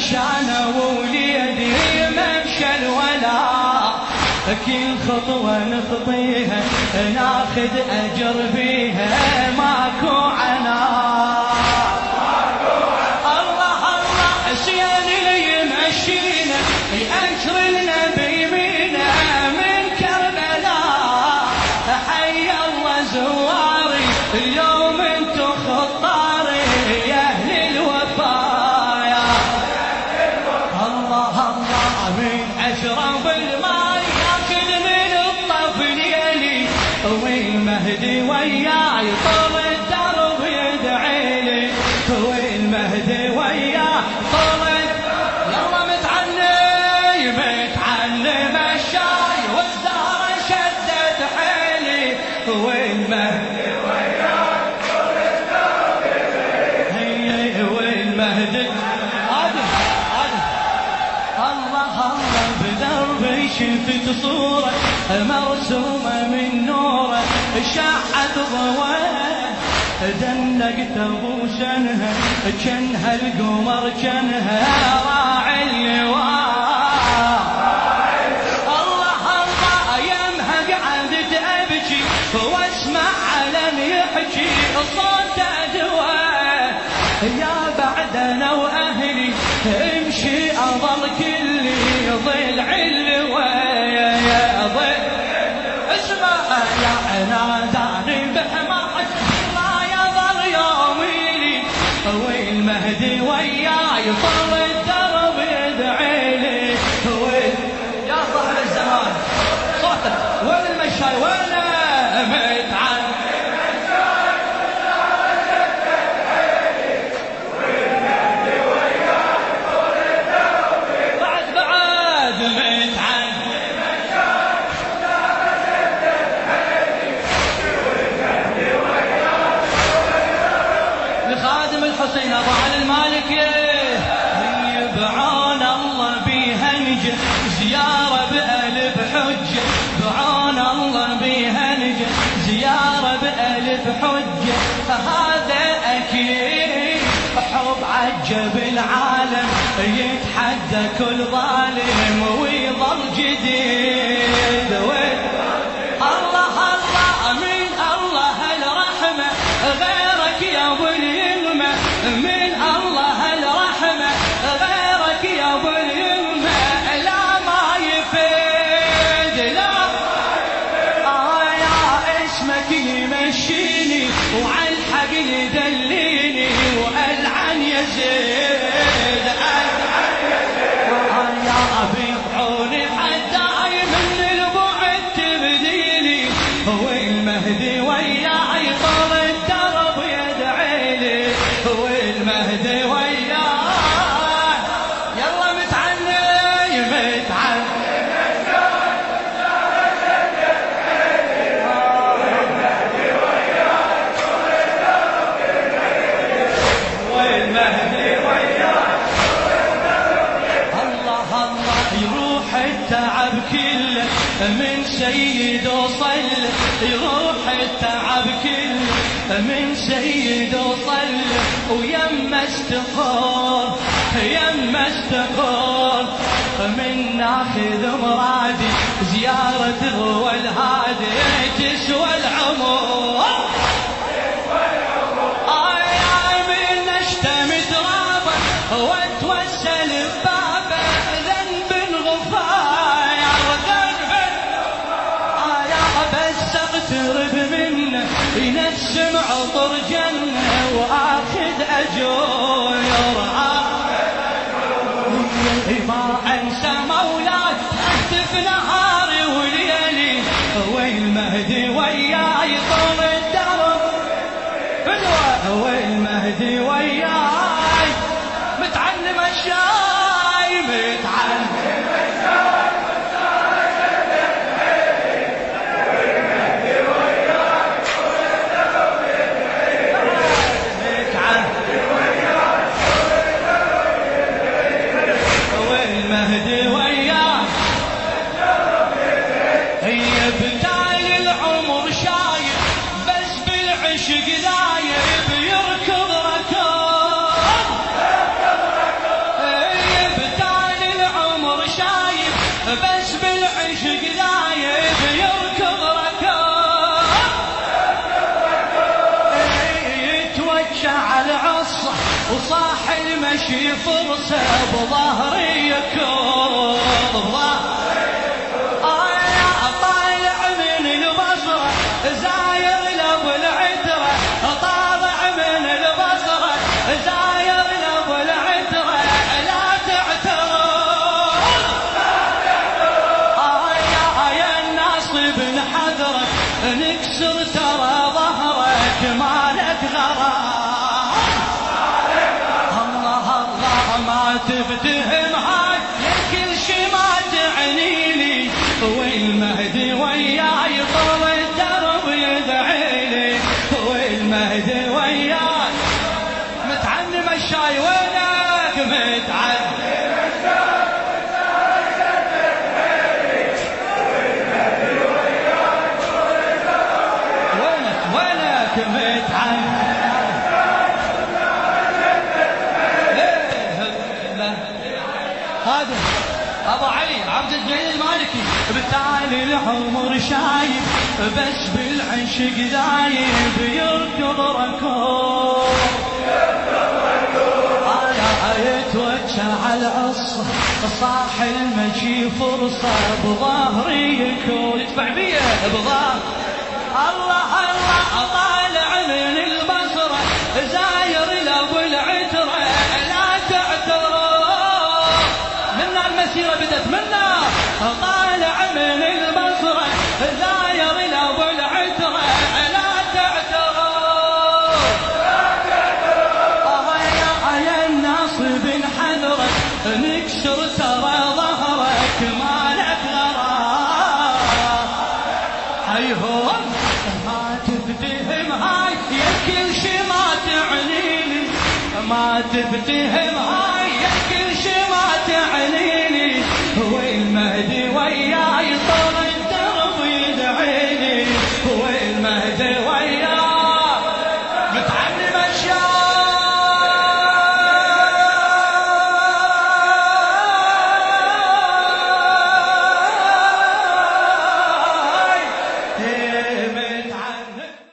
مشانا ووليدي ممشى الولاء، كل خطوة نخطيها ناخذ أجر فيها ماكو عناء. الله الله سيان اللي يمشينا يأنشر النبي منا من كربلاء، حي الله زواري اليوم انتو خطاري يا أهل الوفايا. الله الله من أشرب الماء ياكل من الطفل يلي، والمهدي وياي طول الدرب يدعي لي، والمهدي وياي طول يلا متعني متعلم الشاي والزهرة شدت حيلي، والمهدي وياي طول الدرب يدعي لي، والمهدي الله الله بدربي شفت صورة مرسومة من نوره شاحت ضواه، دنقت ابو سنها جنها القمر جنها راعي اللواء. الله الله يمها قعدت ابكي واسمع علم يحكي صوت ادواه، يا بعدنا واهلي امشي اظل كلي ضلع اللواء، يا ضلع اسمع يا ناداني بحماك ما يظل يومي لي، والمهدي وياي طول الدرب يدعي لي، يا صاحب الزمان صوتك وين المشاي وين متعن الحسين ابو علي المالكي بعون الله بيها نجح زياره بألف حجه، بعون الله بيها نجح زياره بألف حجه، هذا اكيد حب عجب العالم يتحدى كل ظالم ويظل جديد. الله الله من الله الرحمه غيرك يا ابو اليمه، من الله الرحمة غيرك يا ابو اليمة، لا ما يفيد لا يا اسمك يمشيني وعلى الحق يدليني والعن يزيد يا ابي عوني حتى من البعد تبديني، والمهدي وياي طول الدرب يدعي لي، والمهدي وياه يلا متعني متعني والمهدي وياه طول الدرب يدعي لي، والمهدي وياه الله الله يروح التعب كله من سيد وصل، يروح التعب كله من سيد وصل، ويما استقر يما استقر من ناخذ مرادي زيارة غوى الهادي تسوى العمر، من نشتمت رابه واتوسل ببابه ذنب غفاير ذنب بس اقترب منه ينسم عطر جنة واخذ اجور ما انسى مولاي اهتف نهاري وليلي، والمهدي وياي طول الدرب والمهدي وياي متعلم الشاي متعلم الشاي المهدي وياه هي بداية العمر شايب بس بالعشق دايب يركض ركض بس بالعشق دايب يركض ركض، يتوجع العصا وصاح المشي فرصة بظهري يكون طالع من البصرة زاير لابو العترة، طالع من البصرة زاير لابو العترة، لا تعترض يا الناصب نحذرك نكسر ترى ظهرك مالك غرام. الله الله ما تفتهم هاي كل شي ما تعنيني، والمهدي وياي طول الدرب يدعيلي، والمهدي وياي متعلم الشاي وينك متعلم وينك متعلم هذا ابو علي عبد الجليل المالكي، بتالي العمر شايب بس بالعشق دايب يركض ركوب، يتوجع العصا صاح المشي فرصة بظهري يكون، يدفع بيه بظهر الله الله طالع من البصرة زاير لابو العترة، لا تعترض منا المسيرة بدت منا، طالع من البصرة زاير لابو العترة، لا تعترض يا الناصب انحذرك نكسر ترى ظهرك مالك غرام. هيهون ما تفتهم هاي يا كل شي ما تعنيني، ما تفتهم هاي يا كل شي ما تعنيني، والمهدي وياي طول الدرب يدعيني، والمهدي وياي متعلم الشاي متعلم